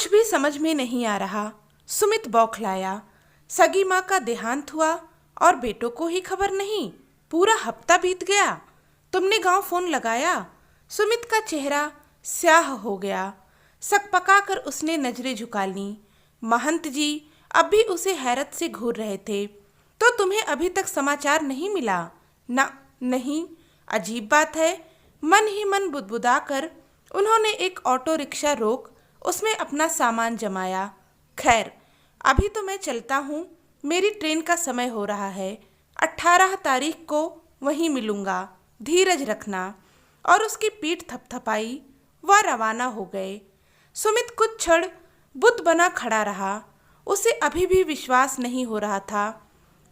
कुछ भी समझ में नहीं आ रहा। सुमित बौखलाया। सगी माँ का देहांत हुआ और बेटों को ही खबर नहीं। पूरा हफ्ता बीत गया। तुमने गांव फोन लगाया? सुमित का चेहरा स्याह हो गया। सकपकाकर उसने नजरें झुका लीं। महंत जी अब भी उसे हैरत से घूर रहे थे। तो तुम्हें अभी तक समाचार नहीं मिला? ना, नहीं। अजीब बात है। मन ही मन बुदबुदाकर उन्होंने एक ऑटो रिक्शा रोक उसमें अपना सामान जमाया। खैर, अभी तो मैं चलता हूँ। मेरी ट्रेन का समय हो रहा है। 18 तारीख को वहीं मिलूंगा। धीरज रखना। और उसकी पीठ थपथपाई। वह रवाना हो गए। सुमित कुछ क्षण बुद्ध बना खड़ा रहा। उसे अभी भी विश्वास नहीं हो रहा था।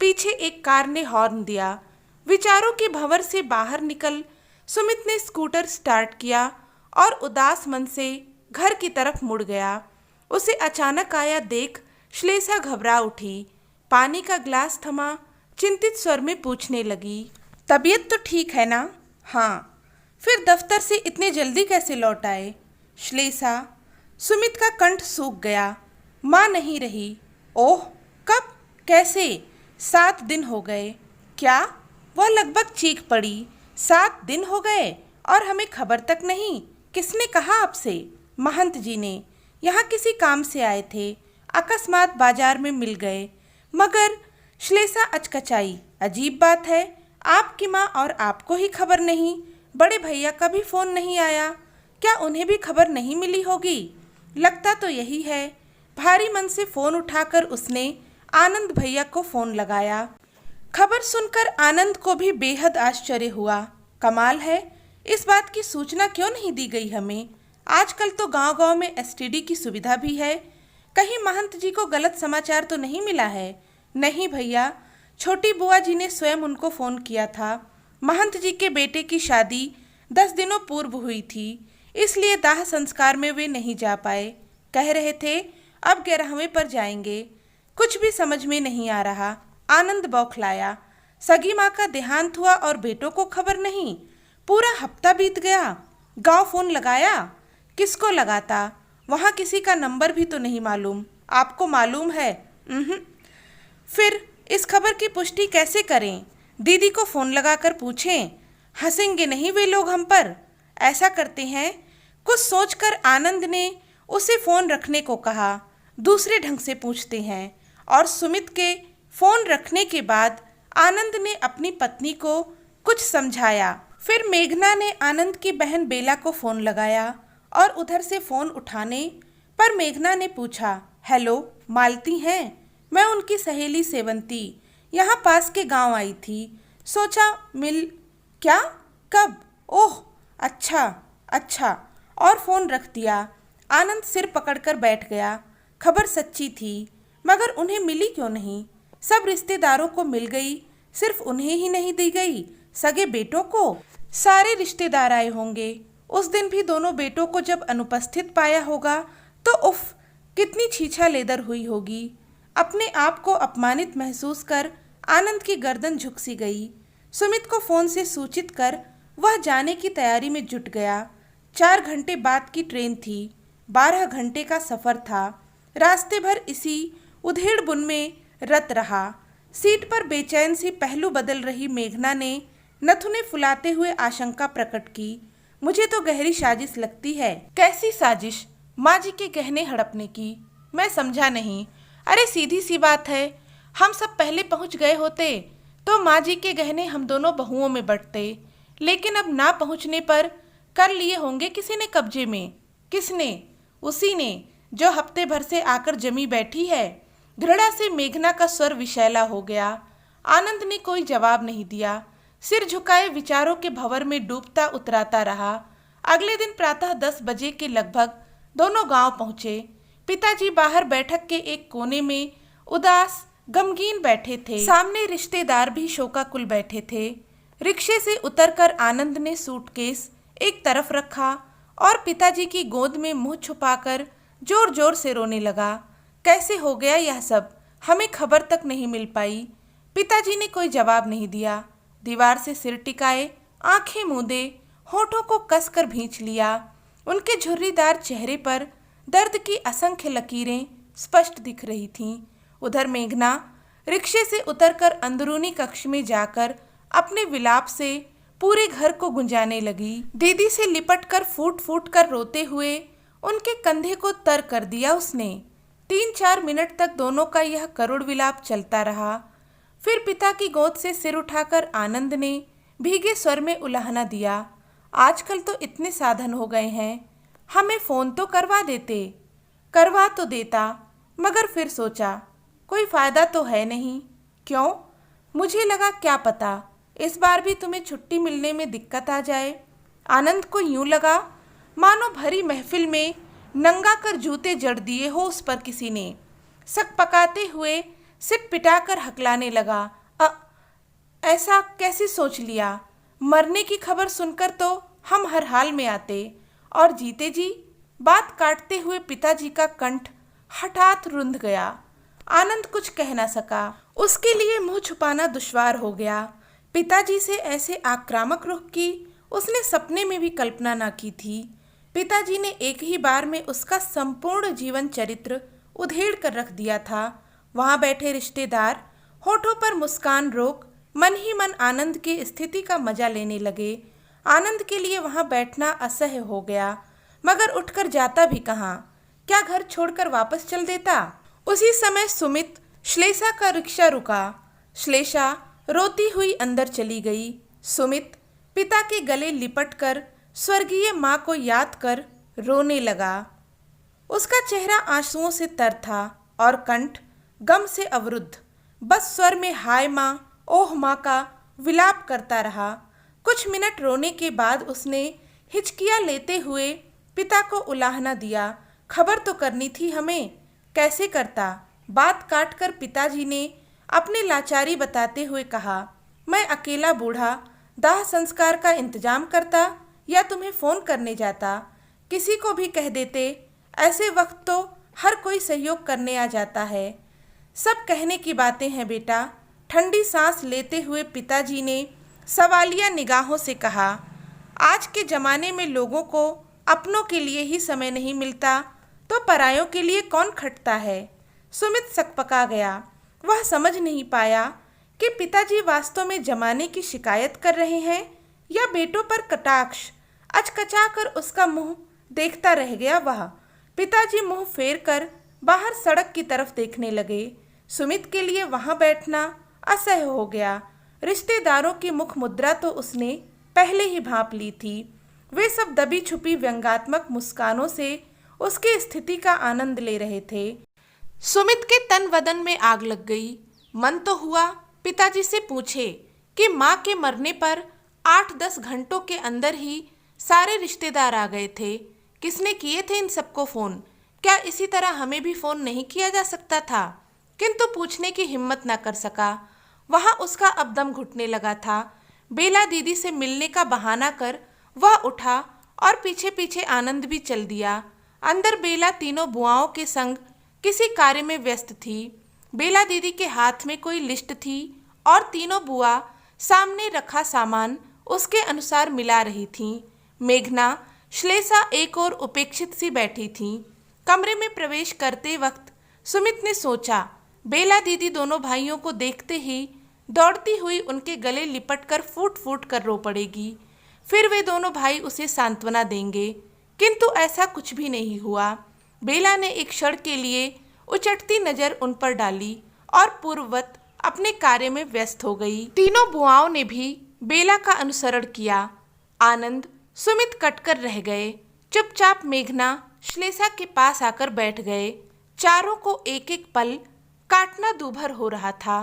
पीछे एक कार ने हॉर्न दिया। विचारों के भंवर से बाहर निकल सुमित ने स्कूटर स्टार्ट किया और उदास मन से घर की तरफ मुड़ गया। उसे अचानक आया देख श्लेषा घबरा उठी। पानी का ग्लास थमा चिंतित स्वर में पूछने लगी, तबीयत तो ठीक है ना? हाँ। फिर दफ्तर से इतने जल्दी कैसे लौट आए? श्लेषा। सुमित का कंठ सूख गया। माँ नहीं रही। ओह, कब? कैसे? 7 दिन हो गए। क्या? वह लगभग चीख पड़ी। 7 दिन हो गए और हमें खबर तक नहीं? किसने कहा आपसे? महंत जी ने। यहाँ किसी काम से आए थे। अकस्मात बाजार में मिल गए। मगर श्लेषा अचकचाई। अजीब बात है, आपकी माँ और आपको ही खबर नहीं। बड़े भैया का भी फोन नहीं आया। क्या उन्हें भी खबर नहीं मिली होगी? लगता तो यही है। भारी मन से फोन उठाकर उसने आनंद भैया को फोन लगाया। खबर सुनकर आनंद को भी बेहद आश्चर्य हुआ। कमाल है, इस बात की सूचना क्यों नहीं दी गई हमें? आजकल तो गांव-गांव में एसटीडी की सुविधा भी है। कहीं महंत जी को गलत समाचार तो नहीं मिला है? नहीं भैया, छोटी बुआ जी ने स्वयं उनको फ़ोन किया था। महंत जी के बेटे की शादी 10 दिनों पूर्व हुई थी, इसलिए दाह संस्कार में वे नहीं जा पाए। कह रहे थे अब 11वें पर जाएंगे। कुछ भी समझ में नहीं आ रहा। आनंद बौखलाया। सगी माँ का देहांत हुआ और बेटों को खबर नहीं। पूरा हफ्ता बीत गया। गांव फोन लगाया? किसको लगाता? वहाँ किसी का नंबर भी तो नहीं मालूम। आपको मालूम है? फिर इस खबर की पुष्टि कैसे करें? दीदी को फ़ोन लगाकर पूछें। हंसेंगे नहीं वे लोग हम पर? ऐसा करते हैं। कुछ सोचकर आनंद ने उसे फ़ोन रखने को कहा। दूसरे ढंग से पूछते हैं। और सुमित के फ़ोन रखने के बाद आनंद ने अपनी पत्नी को कुछ समझाया। फिर मेघना ने आनंद की बहन बेला को फ़ोन लगाया और उधर से फ़ोन उठाने पर मेघना ने पूछा, हेलो, मालती हैं? मैं उनकी सहेली सेवंती यहाँ पास के गांव आई थी। सोचा मिल। क्या? कब? ओह, अच्छा अच्छा। और फ़ोन रख दिया। आनंद सिर पकड़कर बैठ गया। खबर सच्ची थी, मगर उन्हें मिली क्यों नहीं? सब रिश्तेदारों को मिल गई, सिर्फ उन्हें ही नहीं दी गई। सगे बेटों को? सारे रिश्तेदार आए होंगे। उस दिन भी दोनों बेटों को जब अनुपस्थित पाया होगा तो उफ, कितनी छीछा लेदर हुई होगी। अपने आप को अपमानित महसूस कर आनंद की गर्दन झुक सी गई। सुमित को फ़ोन से सूचित कर वह जाने की तैयारी में जुट गया। 4 घंटे बाद की ट्रेन थी। 12 घंटे का सफ़र था। रास्ते भर इसी उधेड़ बुन में रत रहा। सीट पर बेचैन सी पहलू बदल रही मेघना ने नथुने फुलाते हुए आशंका प्रकट की। मुझे तो गहरी साजिश लगती है। कैसी साजिश? माँ जी के गहने हड़पने की? मैं समझा नहीं। अरे सीधी सी बात है, हम सब पहले पहुँच गए होते तो माँ जी के गहने हम दोनों बहुओं में बंटते। लेकिन अब ना पहुँचने पर कर लिए होंगे किसी ने कब्जे में। किसने? उसी ने जो हफ्ते भर से आकर जमी बैठी है। घृणा से मेघना का स्वर विशैला हो गया। आनंद ने कोई जवाब नहीं दिया। सिर झुकाए विचारों के भंवर में डूबता उतराता रहा। अगले दिन प्रातः 10 बजे के लगभग दोनों गांव पहुंचे। पिताजी बाहर बैठक के एक कोने में उदास गमगीन बैठे थे। सामने रिश्तेदार भी शोकाकुल बैठे थे। रिक्शे से उतरकर आनंद ने सूटकेस एक तरफ रखा और पिताजी की गोद में मुंह छुपाकर जोर जोर से रोने लगा। कैसे हो गया यह सब? हमें खबर तक नहीं मिल पाई। पिताजी ने कोई जवाब नहीं दिया। दीवार से सिर टिकाए, आंखें मूंदे, होठों को कसकर भींच लिया। उनके झुर्रीदार चेहरे पर दर्द की असंख्य लकीरें स्पष्ट दिख रही थीं। उधर मेघना रिक्शे से उतरकर अंदरूनी कक्ष में जाकर अपने विलाप से पूरे घर को गुंजाने लगी। दीदी से लिपटकर फूट फूट कर रोते हुए उनके कंधे को तर कर दिया उसने। 3-4 मिनट तक दोनों का यह करुण विलाप चलता रहा। फिर पिता की गोद से सिर उठाकर आनंद ने भीगे स्वर में उलाहना दिया, आजकल तो इतने साधन हो गए हैं, हमें फ़ोन तो करवा देते। करवा तो देता, मगर फिर सोचा कोई फ़ायदा तो है नहीं। क्यों? मुझे लगा क्या पता इस बार भी तुम्हें छुट्टी मिलने में दिक्कत आ जाए। आनंद को यूं लगा मानो भरी महफिल में नंगा कर जूते जड़ दिए हो उस पर किसी ने। सक पकाते हुए सिट पिटाकर हकलाने लगा, ऐसा कैसे सोच लिया? मरने की खबर सुनकर तो हम हर हाल में आते, और जीते जी। बात काटते हुए पिताजी का कंठ हठात रुंध गया। आनंद कुछ कह न सका, उसके लिए मुंह छुपाना दुश्वार हो गया। पिताजी से ऐसे आक्रामक रुख की उसने सपने में भी कल्पना न की थी। पिताजी ने एक ही बार में उसका संपूर्ण जीवन चरित्र उधेड़ कर रख दिया था। वहां बैठे रिश्तेदार होठों पर मुस्कान रोक मन ही मन आनंद की स्थिति का मजा लेने लगे। आनंद के लिए वहां बैठना असह्य हो गया, मगर उठकर जाता भी कहाँ? क्या घर छोड़कर वापस चल देता? उसी समय सुमित श्लेषा का रिक्शा रुका। श्लेषा रोती हुई अंदर चली गई। सुमित पिता के गले लिपटकर स्वर्गीय माँ को याद कर रोने लगा। उसका चेहरा आंसुओं से तर था और कंठ गम से अवरुद्ध। बस स्वर में हाय माँ, ओह माँ का विलाप करता रहा। कुछ मिनट रोने के बाद उसने हिचकियाँ लेते हुए पिता को उलाहना दिया, खबर तो करनी थी हमें। कैसे करता? बात काटकर पिताजी ने अपनी लाचारी बताते हुए कहा, मैं अकेला बूढ़ा दाह संस्कार का इंतजाम करता या तुम्हें फ़ोन करने जाता। किसी को भी कह देते, ऐसे वक्त तो हर कोई सहयोग करने आ जाता है। सब कहने की बातें हैं बेटा। ठंडी सांस लेते हुए पिताजी ने सवालिया निगाहों से कहा, आज के ज़माने में लोगों को अपनों के लिए ही समय नहीं मिलता तो परायों के लिए कौन खटता है। सुमित सकपका गया। वह समझ नहीं पाया कि पिताजी वास्तव में जमाने की शिकायत कर रहे हैं या बेटों पर कटाक्ष। अचकचा कर उसका मुंह देखता रह गया वह। पिताजी मुंह फेर कर बाहर सड़क की तरफ देखने लगे। सुमित के लिए वहां बैठना असह्य हो गया। रिश्तेदारों की मुख मुद्रा तो उसने पहले ही भांप ली थी। वे सब दबी छुपी व्यंग्यात्मक मुस्कानों से उसकी स्थिति का आनंद ले रहे थे। सुमित के तन बदन में आग लग गई। मन तो हुआ पिताजी से पूछे कि माँ के मरने पर 8-10 घंटों के अंदर ही सारे रिश्तेदार आ गए थे। किसने किए थे इन सबको फ़ोन? क्या इसी तरह हमें भी फ़ोन नहीं किया जा सकता था? किंतु पूछने की हिम्मत न कर सका। वहाँ उसका अब दम घुटने लगा था। बेला दीदी से मिलने का बहाना कर वह उठा और पीछे पीछे आनंद भी चल दिया। अंदर बेला तीनों बुआओं के संग किसी कार्य में व्यस्त थी। बेला दीदी के हाथ में कोई लिस्ट थी और तीनों बुआ सामने रखा सामान उसके अनुसार मिला रही थीं। मेघना श्लेषा एक और उपेक्षित सी बैठी थीं। कमरे में प्रवेश करते वक्त सुमित ने सोचा, बेला दीदी दोनों भाइयों को देखते ही दौड़ती हुई उनके गले लिपटकर फूट फूट कर रो पड़ेगी। फिर वे दोनों भाई उसे सांत्वना देंगे, किंतु ऐसा कुछ भी नहीं हुआ। बेला ने एक क्षण के लिए उचटती नज़र उन पर डाली और पूर्ववत अपने कार्य में व्यस्त हो गई। तीनों बुआओं ने भी बेला का अनुसरण किया। आनंद सुमित कटकर रह गए। चुपचाप मेघना श्लेषा के पास आकर बैठ गए। चारों को एक एक पल काटना दूभर हो रहा था।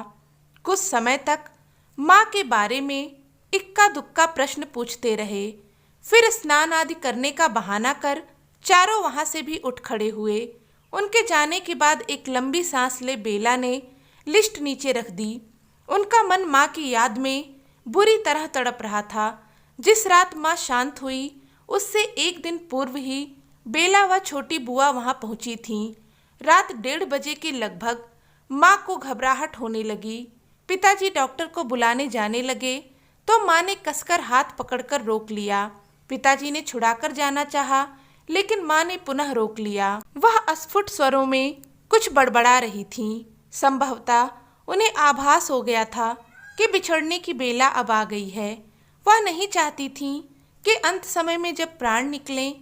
कुछ समय तक माँ के बारे में इक्का दुक्का प्रश्न पूछते रहे। फिर स्नान आदि करने का बहाना कर चारों वहाँ से भी उठ खड़े हुए। उनके जाने के बाद एक लंबी सांस ले बेला ने लिस्ट नीचे रख दी। उनका मन माँ की याद में बुरी तरह तड़प रहा था। जिस रात माँ शांत हुई उससे एक दिन पूर्व ही बेला व छोटी बुआ वहाँ पहुँची थीं। रात 1:30 बजे के लगभग माँ को घबराहट होने लगी। पिताजी डॉक्टर को बुलाने जाने लगे तो माँ ने कसकर हाथ पकड़कर रोक लिया। पिताजी ने छुड़ाकर जाना चाहा, लेकिन माँ ने पुनः रोक लिया। वह अस्फुट स्वरों में कुछ बड़बड़ा रही थीं। संभवतः उन्हें आभास हो गया था कि बिछड़ने की बेला अब आ गई है। वह नहीं चाहती थीं कि अंत समय में जब प्राण निकलें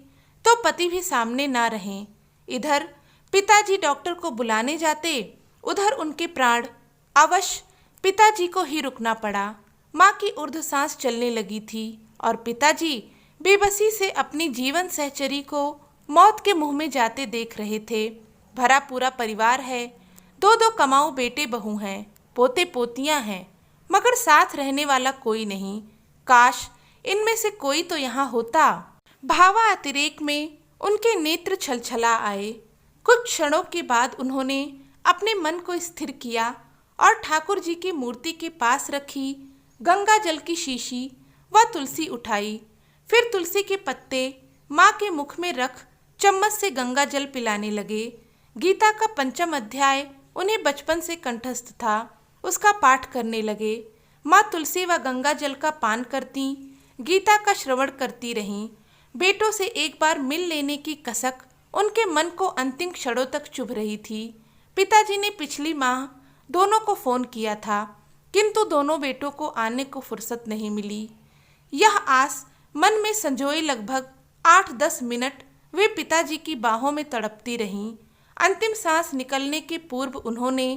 तो पति भी सामने ना रहें। इधर पिताजी डॉक्टर को बुलाने जाते, उधर उनके प्राण। अवश्य पिताजी को ही रुकना पड़ा। माँ की ऊर्ध्व सांस चलने लगी थी और पिताजी बेबसी से अपनी जीवन सहचरी को मौत के मुंह में जाते देख रहे थे। भरा पूरा परिवार है, दो दो कमाऊ बेटे बहू हैं, पोते पोतियां हैं, मगर साथ रहने वाला कोई नहीं। काश इनमें से कोई तो यहाँ होता। भावा अतिरेक में उनके नेत्र छलछला आए। कुछ क्षणों के बाद उन्होंने अपने मन को स्थिर किया और ठाकुर जी की मूर्ति के पास रखी गंगा जल की शीशी व तुलसी उठाई। फिर तुलसी के पत्ते माँ के मुख में रख चम्मच से गंगा जल पिलाने लगे। गीता का 5वां अध्याय उन्हें बचपन से कंठस्थ था, उसका पाठ करने लगे। माँ तुलसी व गंगा जल का पान करती, गीता का श्रवण करती रहीं। बेटों से एक बार मिल लेने की कसक उनके मन को अंतिम क्षणों तक चुभ रही थी। पिताजी ने पिछली माह दोनों को फोन किया था, किंतु दोनों बेटों को आने को फुर्सत नहीं मिली। यह आस मन में संजोए लगभग 8-10 मिनट वे पिताजी की बाहों में तड़पती रहीं। अंतिम सांस निकलने के पूर्व उन्होंने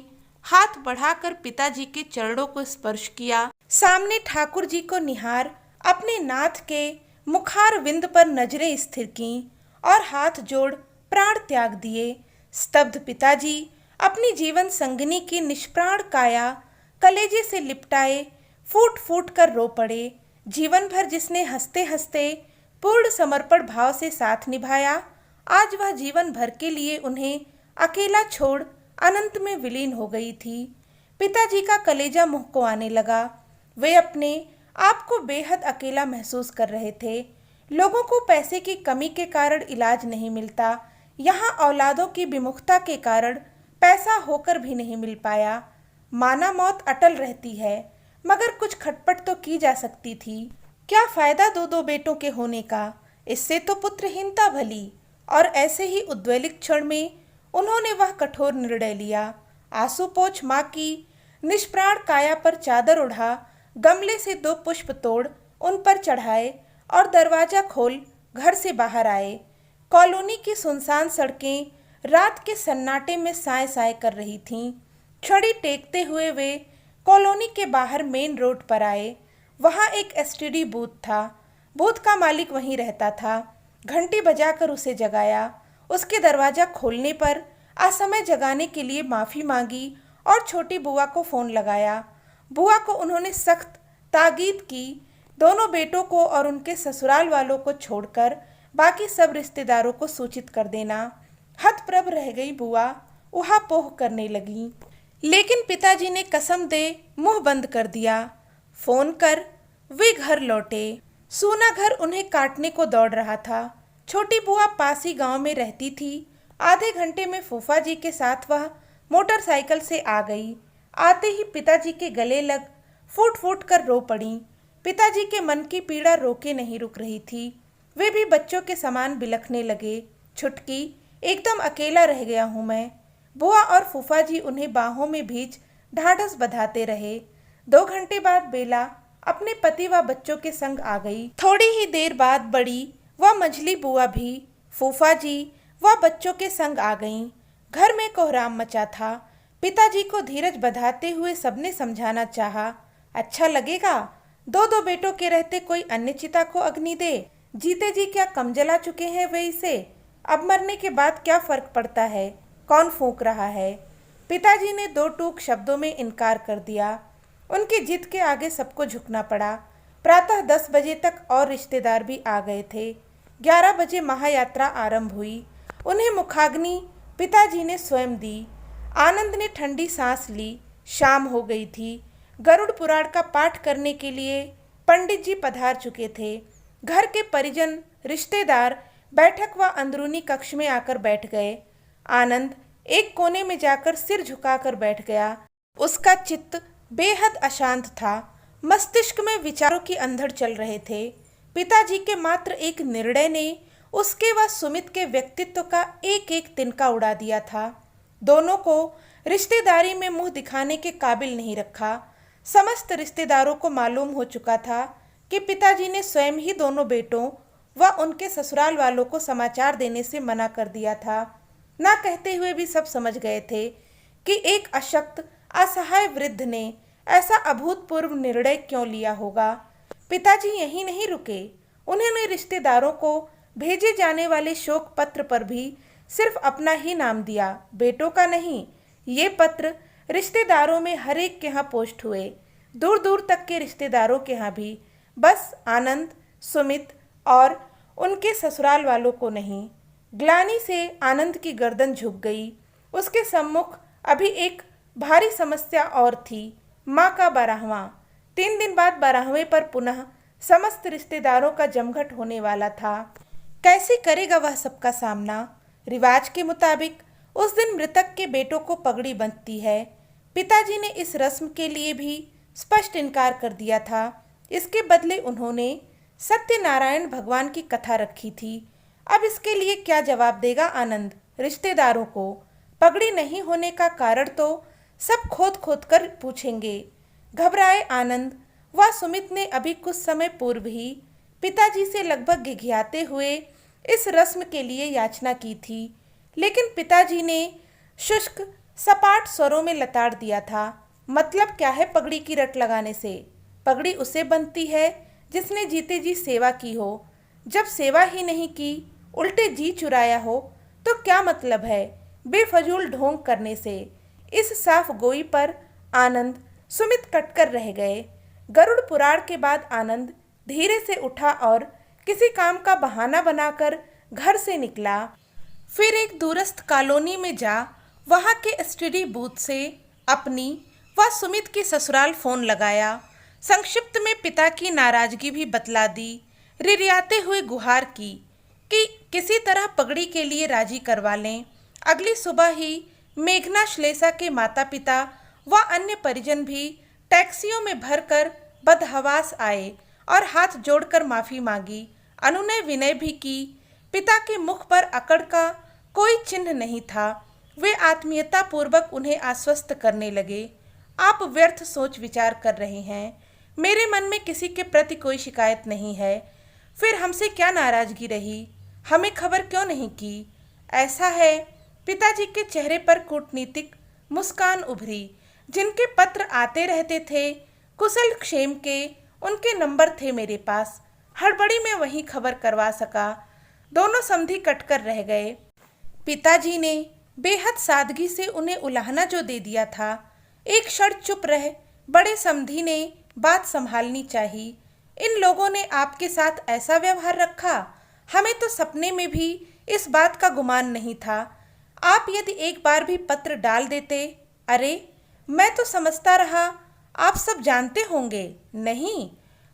हाथ बढ़ाकर पिताजी के चरणों को स्पर्श किया। सामने ठाकुर जी को निहार अपने नाथ के मुखार विंद पर नजरें स्थिर कीं और हाथ जोड़ प्राण त्याग दिए। स्तब्ध पिताजी अपनी जीवन संगिनी की निष्प्राण काया कलेजे से लिपटाए फूट फूट कर रो पड़े। जीवन भर जिसने हंसते हंसते पूर्ण समर्पण भाव से साथ निभाया, आज वह जीवन भर के लिए उन्हें अकेला छोड़ अनंत में विलीन हो गई थी। पिताजी का कलेजा मुंह को आने लगा। वे अपने आप को बेहद अकेला महसूस कर रहे थे। लोगों को पैसे की कमी के कारण इलाज नहीं मिलता, यहाँ औलादों की विमुखता के कारण पैसा होकर भी नहीं मिल पाया। माना मौत अटल रहती है, मगर कुछ खटपट तो की जा सकती थी। क्या फायदा दो दो बेटों के होने का, इससे तो पुत्रहीनता भली। और ऐसे ही उद्वेलित क्षण में उन्होंने वह कठोर निर्णय लिया। आंसूपोंछ माँ की निष्प्राण काया पर चादर उड़ा, गमले से 2 पुष्प तोड़ उन पर चढ़ाए और दरवाजा खोल घर से बाहर आए। कॉलोनी की सुनसान सड़कें रात के सन्नाटे में साए साए कर रही थीं। छड़ी टेकते हुए वे कॉलोनी के बाहर मेन रोड पर आए। वहाँ एक एसटीडी बूथ था। बूथ का मालिक वहीं रहता था। घंटी बजाकर उसे जगाया। उसके दरवाज़ा खोलने पर असमय जगाने के लिए माफ़ी मांगी और छोटी बुआ को फ़ोन लगाया। बुआ को उन्होंने सख्त ताकीद की, दोनों बेटों को और उनके ससुराल वालों को छोड़कर बाकी सब रिश्तेदारों को सूचित कर देना। हतप्रभ रह गई बुआ, उहापोह करने लगी। लेकिन पिताजी ने कसम दे मुंह बंद कर दिया। फोन कर वे घर लौटे। सूना घर उन्हें काटने को दौड़ रहा था। छोटी बुआ पास ही गांव में रहती थी। आधे घंटे में फूफा जी के साथ वह मोटरसाइकिल से आ गई। आते ही पिताजी के गले लग फूट फूट कर रो पड़ी। पिताजी के मन की पीड़ा रोके नहीं रुक रही थी। वे भी बच्चों के समान बिलखने लगे। छुटकी, एकदम अकेला रह गया हूँ मैं। बुआ और फूफा जी उन्हें बाहों में भींच ढाढ़स बंधाते रहे। 2 घंटे बाद बेला अपने पति व बच्चों के संग आ गई। थोड़ी ही देर बाद बड़ी व मझली बुआ भी फूफा जी व बच्चों के संग आ गईं। घर में कोहराम मचा था। पिताजी को धीरज बंधाते हुए सबने समझाना चाहा, अच्छा लगेगा 2-2 बेटों के रहते कोई अन्य चिता को अग्नि दे। जीते जी क्या कम जला चुके हैं वे इसे, अब मरने के बाद क्या फर्क पड़ता है, कौन फूंक रहा है। पिताजी ने 2 टूक शब्दों में इनकार कर दिया। उनकी जिद के आगे सबको झुकना पड़ा। प्रातः 10 बजे तक और रिश्तेदार भी आ गए थे। 11 बजे महायात्रा आरंभ हुई। उन्हें मुखाग्नि पिताजी ने स्वयं दी। आनंद ने ठंडी सांस ली। शाम हो गई थी। गरुड़ पुराण का पाठ करने के लिए पंडित जी पधार चुके थे। घर के परिजन रिश्तेदार बैठक व अंदरूनी कक्ष में आकर बैठ गए। आनंद एक कोने में जाकर सिर झुकाकर बैठ गया। उसका चित्त बेहद अशांत था। मस्तिष्क में विचारों की अंधड़ चल रहे थे। पिताजी के मात्र एक निर्णय ने उसके व सुमित के व्यक्तित्व का एक एक तिनका उड़ा दिया था। दोनों को रिश्तेदारी में मुंह दिखाने के काबिल नहीं रखा। समस्त रिश्तेदारों को मालूम हो चुका था कि पिताजी ने स्वयं ही दोनों बेटों व उनके ससुराल वालों को समाचार देने से मना कर दिया था। ना कहते हुए भी सब समझ गए थे कि एक अशक्त असहाय वृद्ध ने ऐसा अभूतपूर्व निर्णय क्यों लिया होगा। पिताजी यहीं नहीं रुके। उन्होंने रिश्तेदारों को भेजे जाने वाले शोक पत्र पर भी सिर्फ अपना ही नाम दिया, बेटों का नहीं। ये पत्र रिश्तेदारों में हर एक के यहाँ पोस्ट हुए, दूर दूर तक के रिश्तेदारों के यहाँ भी, बस आनंद, सुमित और उनके ससुराल वालों को नहीं। ग्लानि से आनंद की गर्दन झुक गई। उसके सम्मुख अभी एक भारी समस्या और थी, माँ का 12वां। 3 दिन बाद 12वें पर पुनः समस्त रिश्तेदारों का जमघट होने वाला था। कैसे करेगा वह सबका सामना? रिवाज के मुताबिक उस दिन मृतक के बेटों को पगड़ी बंधती है। पिताजी ने इस रस्म के लिए भी स्पष्ट इनकार कर दिया था। इसके बदले उन्होंने सत्यनारायण भगवान की कथा रखी थी। अब इसके लिए क्या जवाब देगा आनंद रिश्तेदारों को? पगड़ी नहीं होने का कारण तो सब खोद खोद कर पूछेंगे। घबराए आनंद व सुमित ने अभी कुछ समय पूर्व ही पिताजी से लगभग घिघियाते हुए इस रस्म के लिए याचना की थी, लेकिन पिताजी ने शुष्क सपाट स्वरों में लताड़ दिया था। मतलब क्या है पगड़ी की रट लगाने से? पगड़ी उसे बनती है जिसने जीते जी सेवा की हो। जब सेवा ही नहीं की, उल्टे जी चुराया हो, तो क्या मतलब है बेफजूल ढोंग करने से? इस साफ गोई पर आनंद सुमित कटकर रह गए। गरुड़ पुराण के बाद आनंद धीरे से उठा और किसी काम का बहाना बनाकर घर से निकला। फिर एक दूरस्थ कॉलोनी में जा वहां के एसटीडी बूथ से अपनी व सुमित की ससुराल फोन लगाया। संक्षिप्त में पिता की नाराजगी भी बतला दी। रिरियाते हुए गुहार की कि किसी तरह पगड़ी के लिए राजी करवा लें। अगली सुबह ही मेघना श्लेषा के माता पिता व अन्य परिजन भी टैक्सियों में भरकर बदहवास आए और हाथ जोड़कर माफ़ी मांगी, अनुनय विनय भी की। पिता के मुख पर अकड़ का कोई चिन्ह नहीं था। वे आत्मीयता पूर्वक उन्हें आश्वस्त करने लगे। आप व्यर्थ सोच विचार कर रहे हैं, मेरे मन में किसी के प्रति कोई शिकायत नहीं है। फिर हमसे क्या नाराजगी रही? हमें खबर क्यों नहीं की? ऐसा है। पिताजी के चेहरे पर कूटनीतिक मुस्कान उभरी। जिनके पत्र आते रहते थे कुशल क्षेम के, उनके नंबर थे मेरे पास। हड़बड़ी में वही खबर करवा सका। दोनों समधी कटकर रह गए। पिताजी ने बेहद सादगी से उन्हें उलाहना जो दे दिया था। एक क्षण चुप रह बड़े समधी ने बात संभालनी चाहिए। इन लोगों ने आपके साथ ऐसा व्यवहार रखा, हमें तो सपने में भी इस बात का गुमान नहीं था। आप यदि एक बार भी पत्र डाल देते। अरे मैं तो समझता रहा आप सब जानते होंगे। नहीं,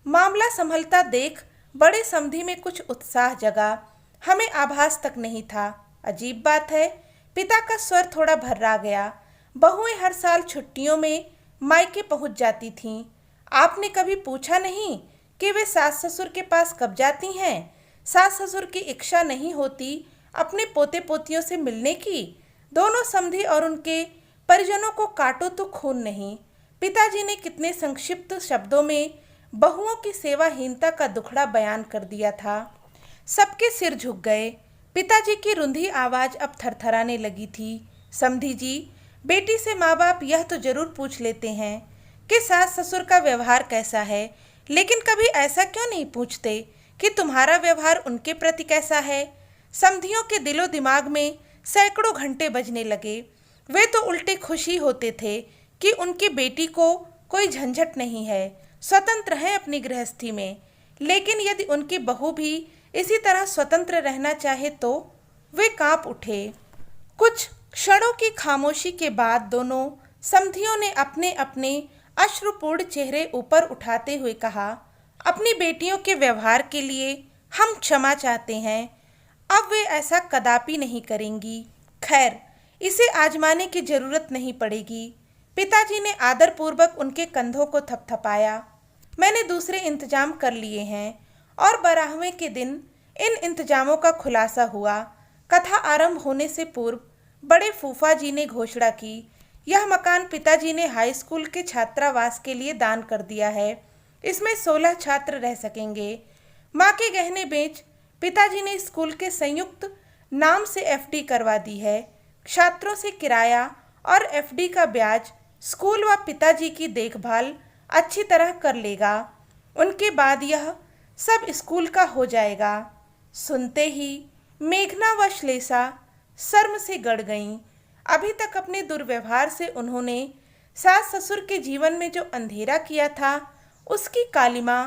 मामला संभलता देख बड़े समधी में कुछ उत्साह जगा। हमें आभास तक नहीं था। अजीब बात है, पिता का स्वर थोड़ा भर्रा गया। बहुएं हर साल छुट्टियों में मायके पहुंच जाती थीं। आपने कभी पूछा नहीं कि वे सास ससुर के पास कब जाती हैं? सास ससुर की इच्छा नहीं होती अपने पोते पोतियों से मिलने की? दोनों समधी और उनके परिजनों को काटो तो खून नहीं। पिताजी ने कितने संक्षिप्त शब्दों में बहुओं की सेवाहीनता का दुखड़ा बयान कर दिया था। सबके सिर झुक गए। पिताजी की रुंधी आवाज़ अब थरथराने लगी थी। समधी जी, बेटी से माँ बाप यह तो जरूर पूछ लेते हैं कि सास ससुर का व्यवहार कैसा है, लेकिन कभी ऐसा क्यों नहीं पूछते कि तुम्हारा व्यवहार उनके प्रति कैसा है? समधियों के दिलो दिमाग में सैकड़ों घंटे बजने लगे। वे तो उल्टे खुशी होते थे कि उनकी बेटी को कोई झंझट नहीं है, स्वतंत्र है अपनी गृहस्थी में। लेकिन यदि उनकी बहू भी इसी तरह स्वतंत्र रहना चाहे तो वे कांप उठे। कुछ क्षणों की खामोशी के बाद दोनों समधियों ने अपने अपने अश्रुपूर्ण चेहरे ऊपर उठाते हुए कहा, अपनी बेटियों के व्यवहार के लिए हम क्षमा चाहते हैं। अब वे ऐसा कदापि नहीं करेंगी। खैर, इसे आजमाने की जरूरत नहीं पड़ेगी। पिताजी ने आदरपूर्वक उनके कंधों को थपथपाया। मैंने दूसरे इंतजाम कर लिए हैं और 12वें के दिन इन इंतजामों का खुलासा हुआ। कथा आरंभ होने से पूर्व बड़े फूफा जी ने घोषणा की, यह मकान पिताजी ने हाई स्कूल के छात्रावास के लिए दान कर दिया है। इसमें 16 छात्र रह सकेंगे। माँ के गहने बेच पिताजी ने स्कूल के संयुक्त नाम से एफडी करवा दी है। छात्रों से किराया और एफडी का ब्याज स्कूल व पिताजी की देखभाल अच्छी तरह कर लेगा। उनके बाद यह सब स्कूल का हो जाएगा। सुनते ही मेघना व श्लेषा शर्म से गड़ गईं। अभी तक अपने दुर्व्यवहार से उन्होंने सास ससुर के जीवन में जो अंधेरा किया था, उसकी कालिमा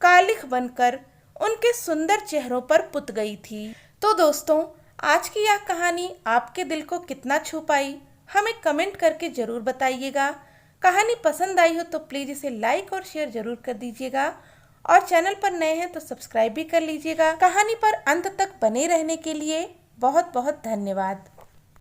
कालिख बनकर उनके सुंदर चेहरों पर पुत गई थी। तो दोस्तों, आज की यह कहानी आपके दिल को कितना छू पाई, हमें कमेंट करके ज़रूर बताइएगा। कहानी पसंद आई हो तो प्लीज़ इसे लाइक और शेयर ज़रूर कर दीजिएगा, और चैनल पर नए हैं तो सब्सक्राइब भी कर लीजिएगा। कहानी पर अंत तक बने रहने के लिए बहुत बहुत धन्यवाद।